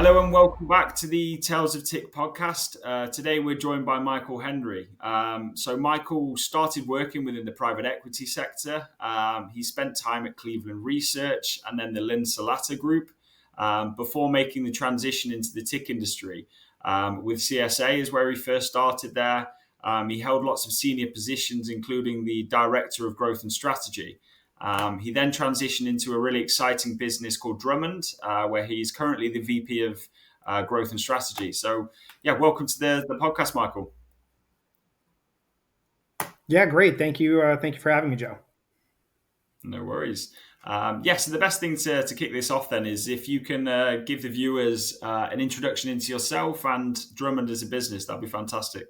Hello and welcome back to the Tales of TIC podcast. Today we're joined by Michael Henry. So Michael started working within the private equity sector. He spent time at Cleveland Research and then the Lynn Salata Group before making the transition into the TIC industry. With CSA is where he first started there. He held lots of senior positions, including the Director of Growth and Strategy. He then transitioned into a really exciting business called Drummond, where he's currently the VP of Growth and Strategy. So, welcome to the podcast, Michael. Yeah, great. Thank you. Thank you for having me, Joe. No worries. So the best thing to kick this off then is if you can give the viewers an introduction into yourself and Drummond as a business, that'd be fantastic.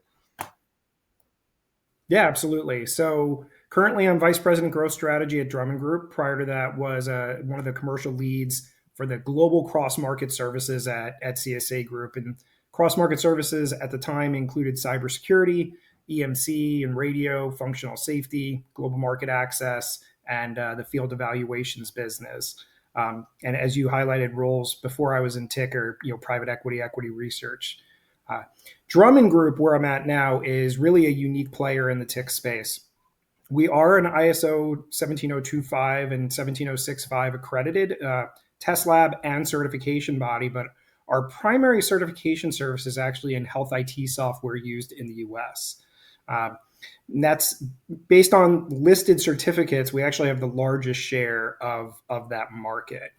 Yeah, absolutely. So currently I'm Vice President Growth Strategy at Drummond Group. Prior to that was one of the commercial leads for the global cross-market services at CSA Group. And cross-market services at the time included cybersecurity, EMC and radio, functional safety, global market access, and the field evaluations business. And as you highlighted, roles before I was in TIC or private equity research. Drummond Group, where I'm at now, is really a unique player in the TIC space. We are an ISO 17025 and 17065 accredited test lab and certification body, but our primary certification service is actually in health IT software used in the US. And that's based on listed certificates. We actually have the largest share of that market.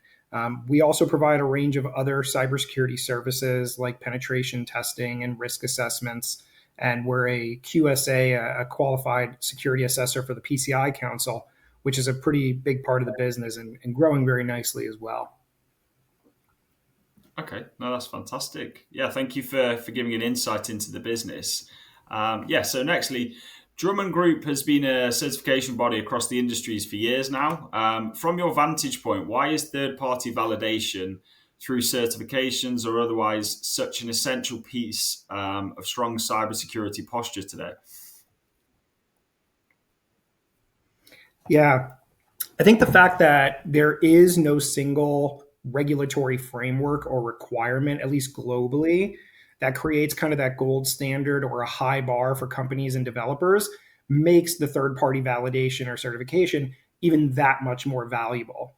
We also provide a range of other cybersecurity services like penetration testing and risk assessments. And we're a QSA, a qualified security assessor for the PCI Council, which is a pretty big part of the business and growing very nicely as well. Okay, no, that's fantastic. Yeah, thank you for giving an insight into the business. So nextly, Drummond Group has been a certification body across the industries for years now. From your vantage point, why is third-party validation through certifications or otherwise such an essential piece of strong cybersecurity posture today? Yeah, I think the fact that there is no single regulatory framework or requirement, at least globally, that creates kind of that gold standard or a high bar for companies and developers makes the third-party validation or certification even that much more valuable.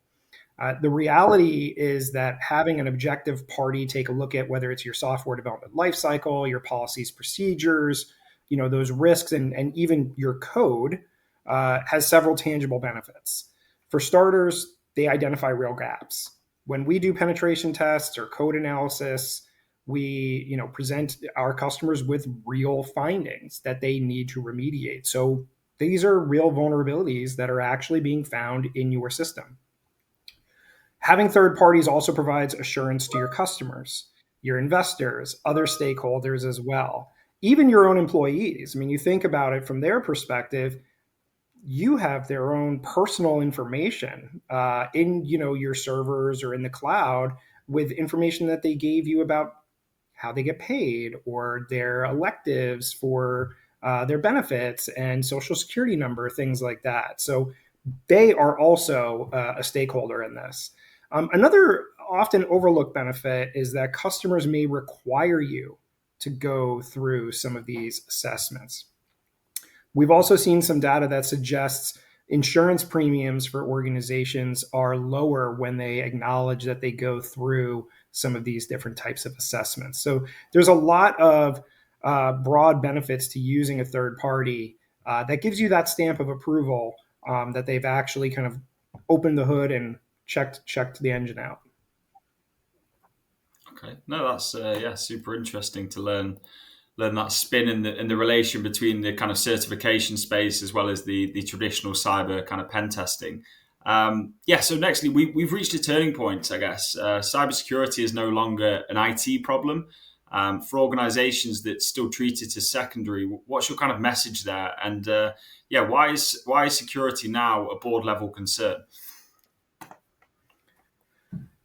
The reality is that having an objective party take a look at whether it's your software development lifecycle, your policies, procedures, those risks, and even your code has several tangible benefits. For starters, they identify real gaps. When we do penetration tests or code analysis, we present our customers with real findings that they need to remediate. So these are real vulnerabilities that are actually being found in your system. Having third parties also provides assurance to your customers, your investors, other stakeholders as well, even your own employees. I mean, you think about it from their perspective, you have their own personal information in your servers or in the cloud with information that they gave you about how they get paid or their electives for their benefits and social security number, things like that. So they are also a stakeholder in this. Another often overlooked benefit is that customers may require you to go through some of these assessments. We've also seen some data that suggests insurance premiums for organizations are lower when they acknowledge that they go through some of these different types of assessments. So there's a lot of broad benefits to using a third party that gives you that stamp of approval that they've actually kind of opened the hood and checked the engine out. Okay, no, that's super interesting to learn that spin and the relation between the kind of certification space as well as the traditional cyber kind of pen testing. So nextly, we've reached a turning point, I guess. Cybersecurity is no longer an IT problem. For organizations that still treat it as secondary, what's your kind of message there? And why is security now a board level concern?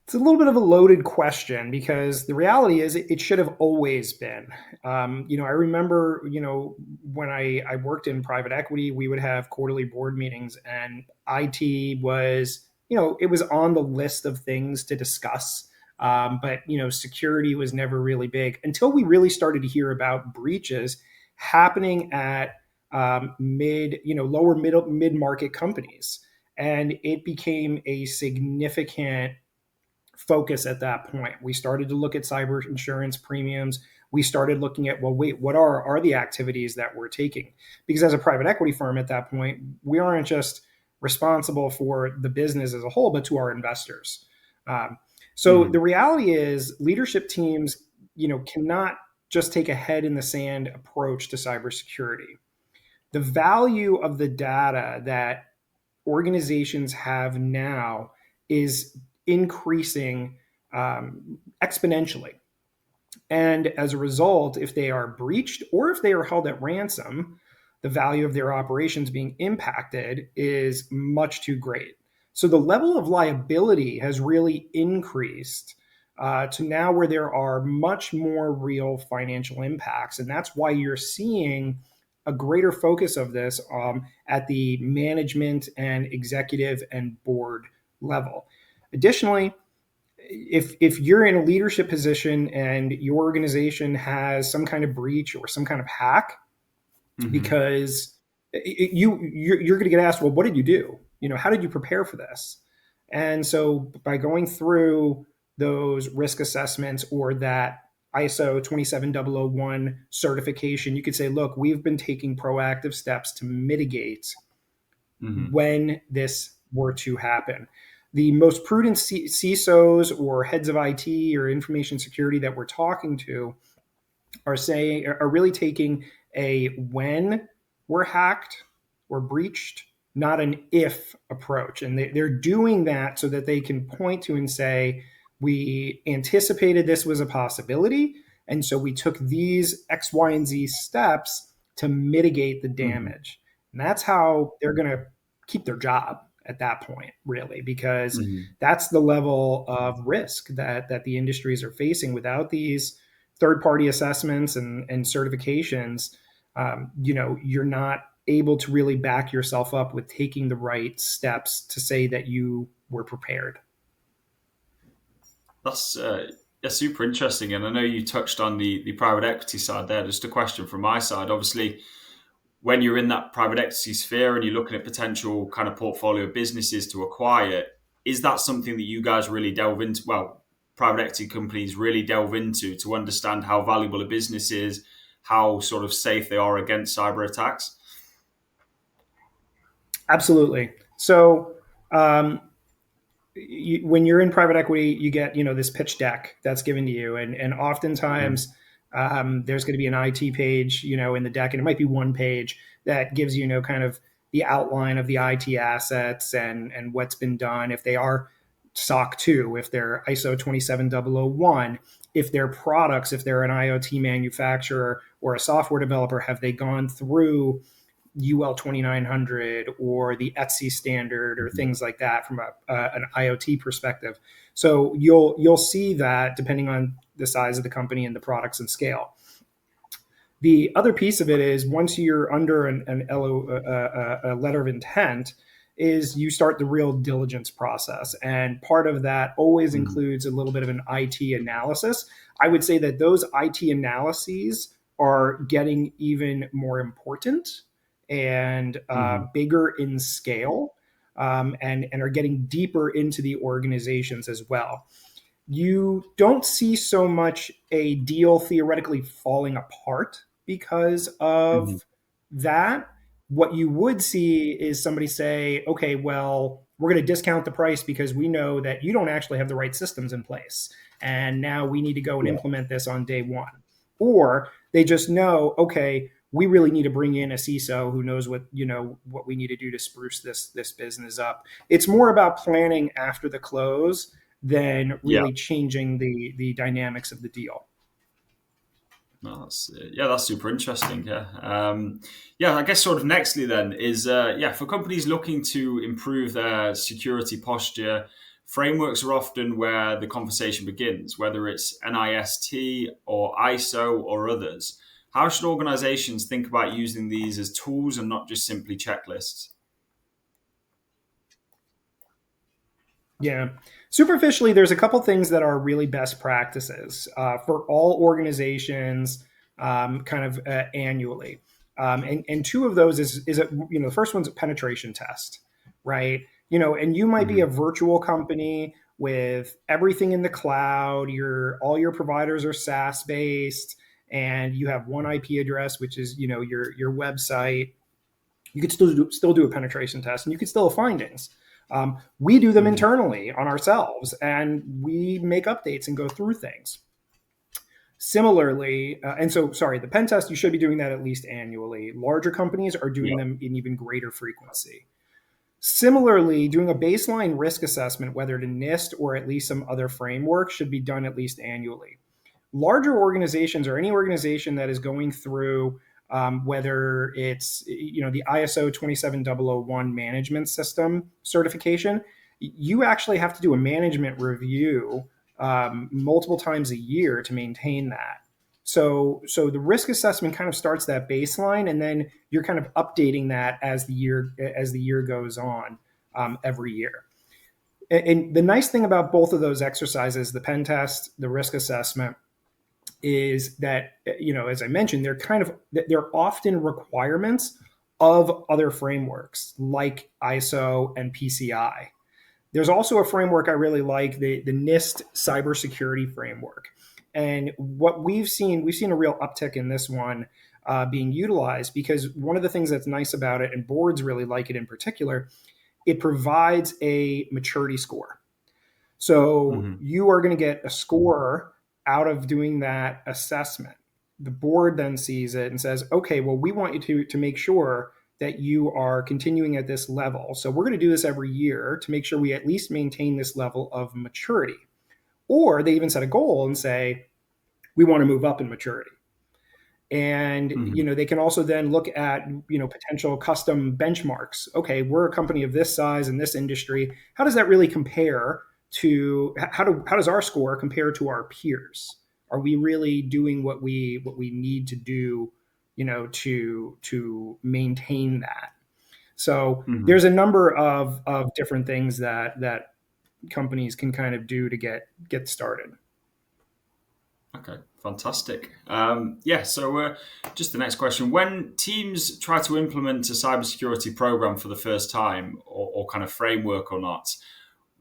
It's a little bit of a loaded question because the reality is it should have always been. I remember, when I worked in private equity, we would have quarterly board meetings and IT was, it was on the list of things to discuss But security was never really big until we really started to hear about breaches happening at lower mid market companies, and it became a significant focus at that point. We started to look at cyber insurance premiums. We started looking at, well, wait, what are the activities that we're taking? Because as a private equity firm at that point, we aren't just responsible for the business as a whole, but to our investors. So the reality is leadership teams, cannot just take a head in the sand approach to cybersecurity. The value of the data that organizations have now is increasing exponentially. And as a result, if they are breached or if they are held at ransom, the value of their operations being impacted is much too great. So the level of liability has really increased to now where there are much more real financial impacts. And that's why you're seeing a greater focus of this at the management and executive and board level. Additionally, if you're in a leadership position and your organization has some kind of breach or some kind of hack, because you're going to get asked, well, what did you do? How did you prepare for this? And so by going through those risk assessments or that ISO 27001 certification, you could say, look, we've been taking proactive steps to mitigate when this were to happen. The most prudent CISOs or heads of IT or information security that we're talking to are really taking a when we're hacked or breached, not an if approach. And they're doing that so that they can point to and say, we anticipated this was a possibility, and so we took these X, Y, and Z steps to mitigate the damage. And that's how they're going to keep their job at that point, really, because that's the level of risk that the industries are facing. Without these third-party assessments and certifications, you're not able to really back yourself up with taking the right steps to say that you were prepared. That's super interesting. And I know you touched on the private equity side there. Just a question from my side. Obviously, when you're in that private equity sphere and you're looking at potential kind of portfolio businesses to acquire, is that something that you guys really delve into? Well, private equity companies really delve into to understand how valuable a business is, how sort of safe they are against cyber attacks? Absolutely. So when you're in private equity, you get this pitch deck that's given to you, and oftentimes there's going to be an IT page in the deck, and it might be one page that gives kind of the outline of the IT assets and what's been done, if they are SOC 2, if they're ISO 27001, if their products, if they're an IoT manufacturer or a software developer, have they gone through UL 2900 or the ETSI standard or things like that from an IoT perspective. So you'll see that depending on the size of the company and the products and scale. The other piece of it is once you're under a letter of intent, is you start the real diligence process. And part of that always includes a little bit of an IT analysis. I would say that those IT analyses are getting even more important and bigger in scale, and are getting deeper into the organizations as well. You don't see so much a deal theoretically falling apart because of that. What you would see is somebody say, okay, well, we're going to discount the price because we know that you don't actually have the right systems in place. And now we need to go and implement this on day one. Or they just know, okay, we really need to bring in a CISO who knows what we need to do to spruce this business up. It's more about planning after the close than really changing the dynamics of the deal. No, that's super interesting. I guess sort of nextly then is for companies looking to improve their security posture, frameworks are often where the conversation begins, whether it's NIST or ISO or others. How should organizations think about using these as tools and not just simply checklists? Yeah. Superficially, there's a couple things that are really best practices for all organizations, kind of annually. And two of those is the first one's a penetration test, right? And you might be a Mm-hmm. virtual company with everything in the cloud. All your providers are SaaS based, and you have one IP address, which is your website. You could still do a penetration test, and you could still have findings. We do them Mm-hmm. internally on ourselves, and we make updates and go through things. Similarly, and so sorry, the pen test, you should be doing that at least annually. Larger companies are doing Yeah. them in even greater frequency. Similarly, doing a baseline risk assessment, whether to NIST or at least some other framework, should be done at least annually. Larger organizations or any organization that is going through whether it's the ISO 27001 management system certification, you actually have to do a management review multiple times a year to maintain that. So the risk assessment kind of starts that baseline, and then you're kind of updating that as the year goes on every year. And the nice thing about both of those exercises, the pen test, the risk assessment, is that as I mentioned, they're often requirements of other frameworks like ISO and PCI. There's also a framework I really like, the NIST cybersecurity framework. And what we've seen a real uptick in this one being utilized, because one of the things that's nice about it, and boards really like it in particular, it provides a maturity score. So Mm-hmm. you are going to get a score out of doing that assessment. The board then sees it and says, okay, well, we want you to make sure that you are continuing at this level. So we're going to do this every year to make sure we at least maintain this level of maturity. Or they even set a goal and say, we want to move up in maturity. And Mm-hmm. they can also then look at potential custom benchmarks. Okay, we're a company of this size in this industry. How does that really compare to how does our score compare to our peers? Are we really doing what we need to do, to maintain that? So Mm-hmm. there's a number of different things that companies can kind of do to get started. Okay, fantastic. So just the next question. When teams try to implement a cybersecurity program for the first time, or kind of framework or not,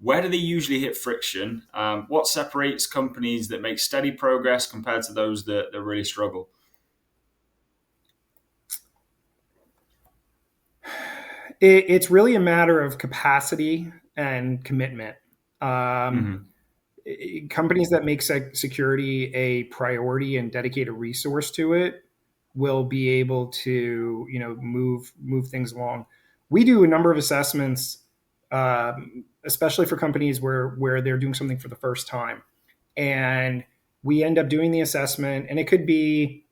where do they usually hit friction? What separates companies that make steady progress compared to those that really struggle? It's really a matter of capacity and commitment. Um, Mm-hmm. Companies that make security a priority and dedicate a resource to it will be able to move things along. We do a number of assessments, especially for companies where they're doing something for the first time, and we end up doing the assessment, and it could be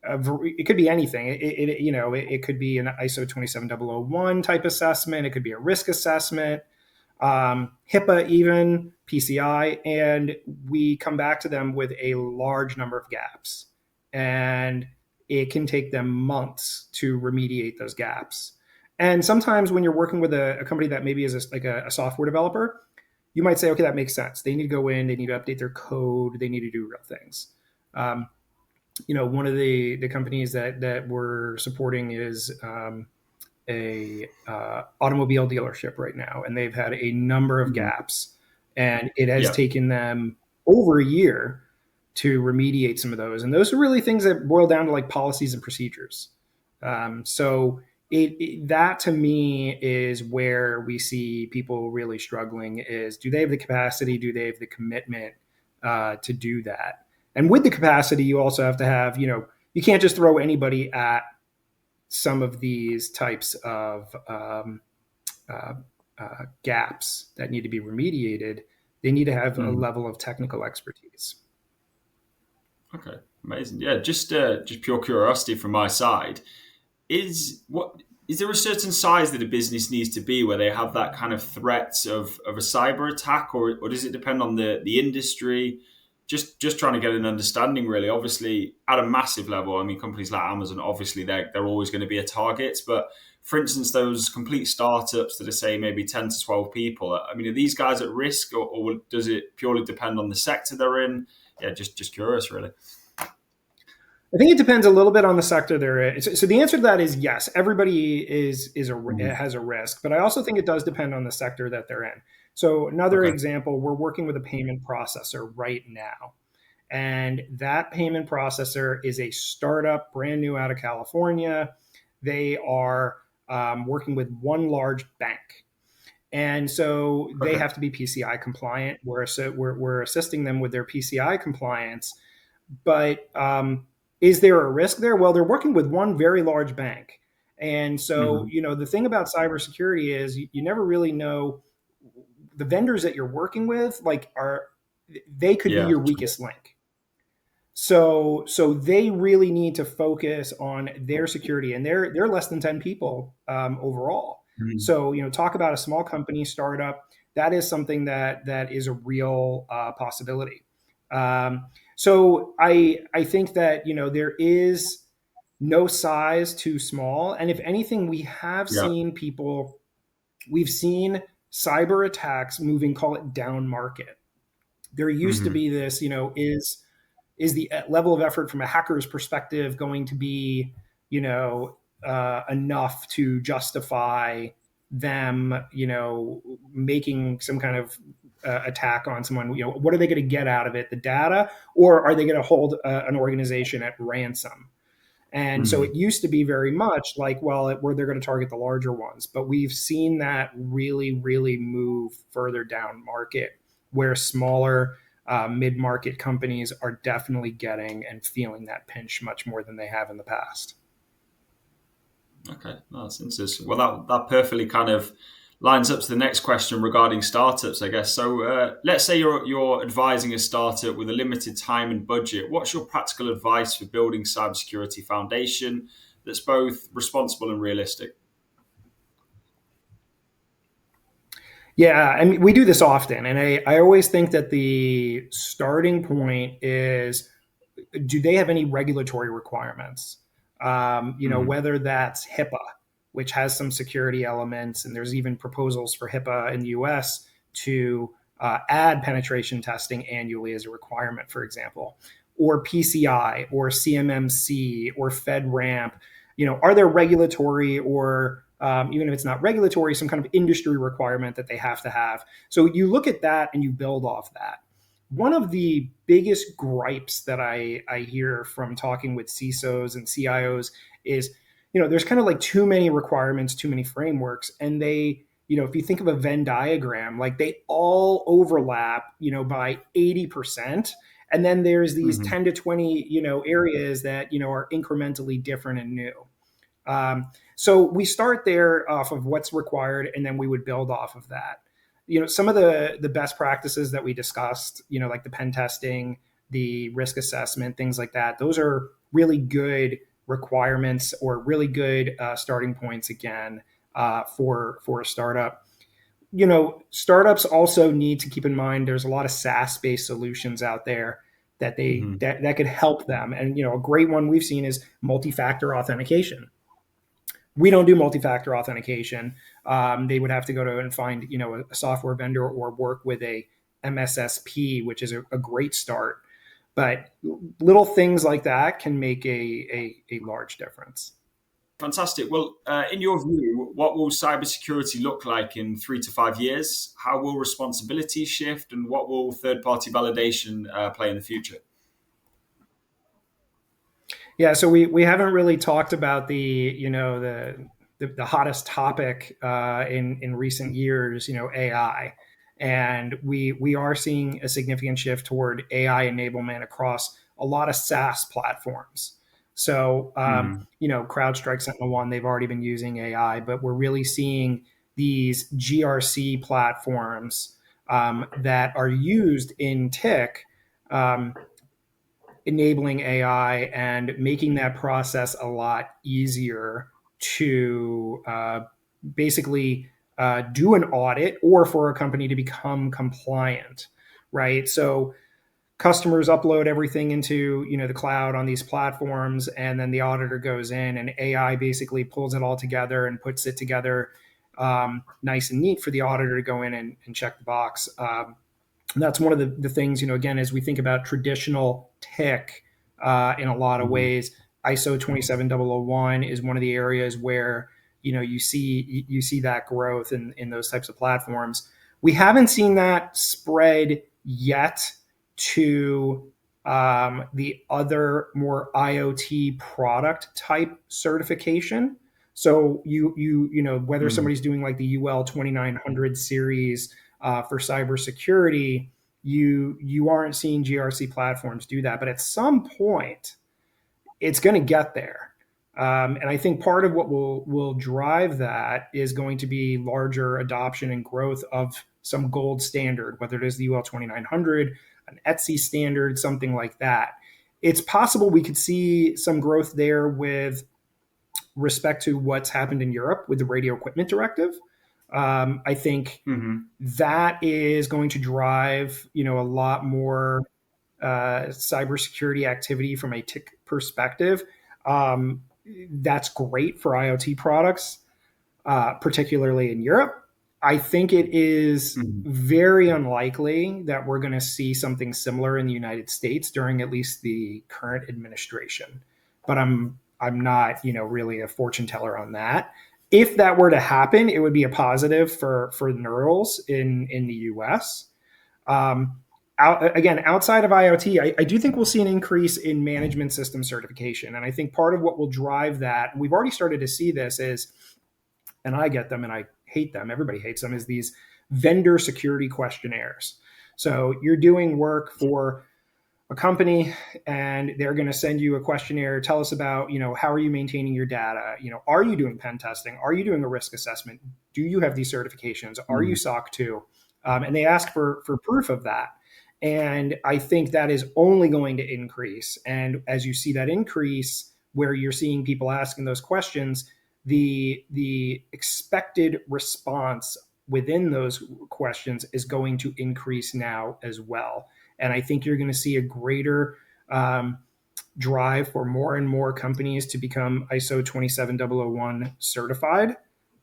anything. It could be an ISO 27001 type assessment. It could be a risk assessment, HIPAA, even PCI, and we come back to them with a large number of gaps, and it can take them months to remediate those gaps. And sometimes when you're working with a company that maybe is like a software developer, you might say, okay, that makes sense. They need to go in, they need to update their code, they need to do real things. Um, One of the companies that we're supporting is a automobile dealership right now, and they've had a number of Mm-hmm. gaps, and it has Yeah. taken them over a year to remediate some of those. And those are really things that boil down to like policies and procedures. So that to me is where we see people really struggling: is do they have the capacity? Do they have the commitment to do that? And with the capacity, you also have to have, you can't just throw anybody at some of these types of uh, gaps that need to be remediated. They need to have a Mm-hmm. level of technical expertise. Okay, amazing. Yeah, just pure curiosity from my side. Is there a certain size that a business needs to be where they have that kind of threat of a cyber attack, or does it depend on the industry? Just trying to get an understanding, really. Obviously, at a massive level, I mean, companies like Amazon, obviously they're always going to be a target, but for instance, those complete startups that are, say, maybe 10 to 12 people, I mean, are these guys at risk, or does it purely depend on the sector they're in? Yeah, just curious, really. I think it depends a little bit on the sector they're in. So the answer to that is yes. Everybody has a risk, but I also think it does depend on the sector that they're in. So another example, we're working with a payment processor right now, and that payment processor is a startup, brand new out of California. They are working with one large bank, and so they have to be PCI compliant. We're assisting them with their PCI compliance, but is there a risk there? Well, they're working with one very large bank. And so, the thing about cybersecurity is you never really know the vendors that you're working with, they could be your weakest link. So they really need to focus on their security, and they're less than 10 people overall. So, talk about a small company startup. That is something that is a real possibility. So I think that, there is no size too small. And if anything, we've seen cyber attacks moving, call it down market. There used to be this, is the level of effort from a hacker's perspective going to be, enough to justify them, making some kind of attack on someone? What are they going to get out of it? The data, or are they going to hold an organization at ransom? And so it used to be very much like, where they're going to target the larger ones, but we've seen that really, really move further down market, where smaller mid-market companies are definitely getting and feeling that pinch much more than they have in the past. Okay, that's interesting. Well, that perfectly kind of lines up to the next question regarding startups, I guess. So let's say you're advising a startup with a limited time and budget. What's your practical advice for building cybersecurity foundation that's both responsible and realistic? Yeah, I mean, we do this often, and I always think that the starting point is, do they have any regulatory requirements? Whether that's HIPAA, which has some security elements, and there's even proposals for HIPAA in the US to add penetration testing annually as a requirement, for example, or PCI or CMMC or FedRAMP. Are there regulatory or even if it's not regulatory, some kind of industry requirement that they have to have? So you look at that and you build off that. One of the biggest gripes that I hear from talking with CISOs and CIOs is, there's kind of like too many requirements, too many frameworks. And they, if you think of a Venn diagram, like they all overlap, by 80%. And then there's these 10 to 20, areas that, are incrementally different and new. So we start there off of what's required, and then we would build off of that. Some of the best practices that we discussed, like the pen testing, the risk assessment, things like that, those are really good requirements or really good starting points again for a startup. Startups also need to keep in mind there's a lot of SaaS-based solutions out there that that could help them. And a great one we've seen is multi-factor authentication. We don't do multi-factor authentication. They would have to go to and find, a software vendor or work with a MSSP, which is a great start. But little things like that can make a large difference. Fantastic. Well, in your view, what will cybersecurity look like in 3 to 5 years? How will responsibility shift, and what will third-party validation play in the future? Yeah, so we haven't really talked about the hottest topic in recent years, AI, and we are seeing a significant shift toward AI enablement across a lot of SaaS platforms. So CrowdStrike, SentinelOne, they've already been using AI, but we're really seeing these GRC platforms that are used in TIC. Enabling AI and making that process a lot easier to basically do an audit or for a company to become compliant, right? So customers upload everything into the cloud on these platforms, and then the auditor goes in and AI basically pulls it all together and puts it together nice and neat for the auditor to go in and check the box. And that's one of the things, again, as we think about traditional TIC in a lot of ways, ISO 27001 is one of the areas where you see that growth in those types of platforms. We haven't seen that spread yet to the other more IoT product type certification. So whether somebody's doing like the UL 2900 series for cybersecurity, you aren't seeing GRC platforms do that. But at some point, it's going to get there. And I think part of what will drive that is going to be larger adoption and growth of some gold standard, whether it is the UL 2900, an ETSI standard, something like that. It's possible we could see some growth there with respect to what's happened in Europe with the radio equipment directive. I think that is going to drive, a lot more cybersecurity activity from a TIC perspective. That's great for IoT products, particularly in Europe. I think it is very unlikely that we're going to see something similar in the United States during at least the current administration. But I'm not, really a fortune teller on that. If that were to happen, it would be a positive for NERLs in the US. Outside of IoT, I do think we'll see an increase in management system certification. And I think part of what will drive that, and we've already started to see this, is, and I get them and I hate them, everybody hates them, is these vendor security questionnaires. So you're doing work for a company and they're going to send you a questionnaire. Tell us about, how are you maintaining your data? Are you doing pen testing? Are you doing a risk assessment? Do you have these certifications? Are you SOC 2? And they ask for proof of that. And I think that is only going to increase. And as you see that increase, where you're seeing people asking those questions, the expected response within those questions is going to increase now as well. And I think you're going to see a greater drive for more and more companies to become ISO 27001 certified.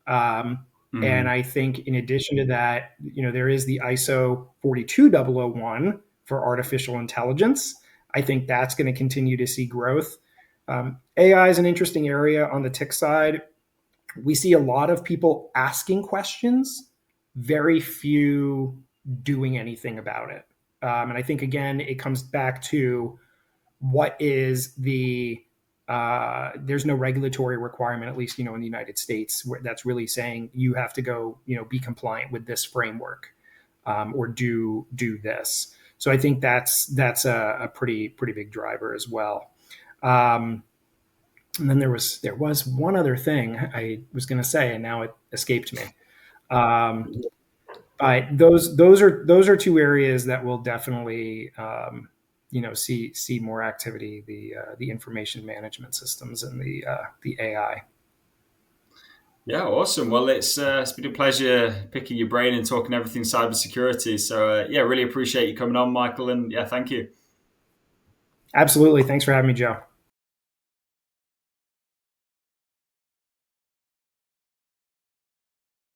And I think in addition to that, there is the ISO 42001 for artificial intelligence. I think that's going to continue to see growth. AI is an interesting area on the TIC side. We see a lot of people asking questions, very few doing anything about it. And I think, again, it comes back to what is there's no regulatory requirement, at least, in the United States, that's really saying you have to go, be compliant with this framework or do this. So I think that's a pretty big driver as well. And then there was one other thing I was going to say, and now it escaped me. But those are two areas that will definitely see more activity: the information management systems and the AI. Yeah, awesome. Well, it's been a pleasure picking your brain and talking everything cybersecurity. So really appreciate you coming on, Michael, and thank you. Absolutely, thanks for having me, Joe.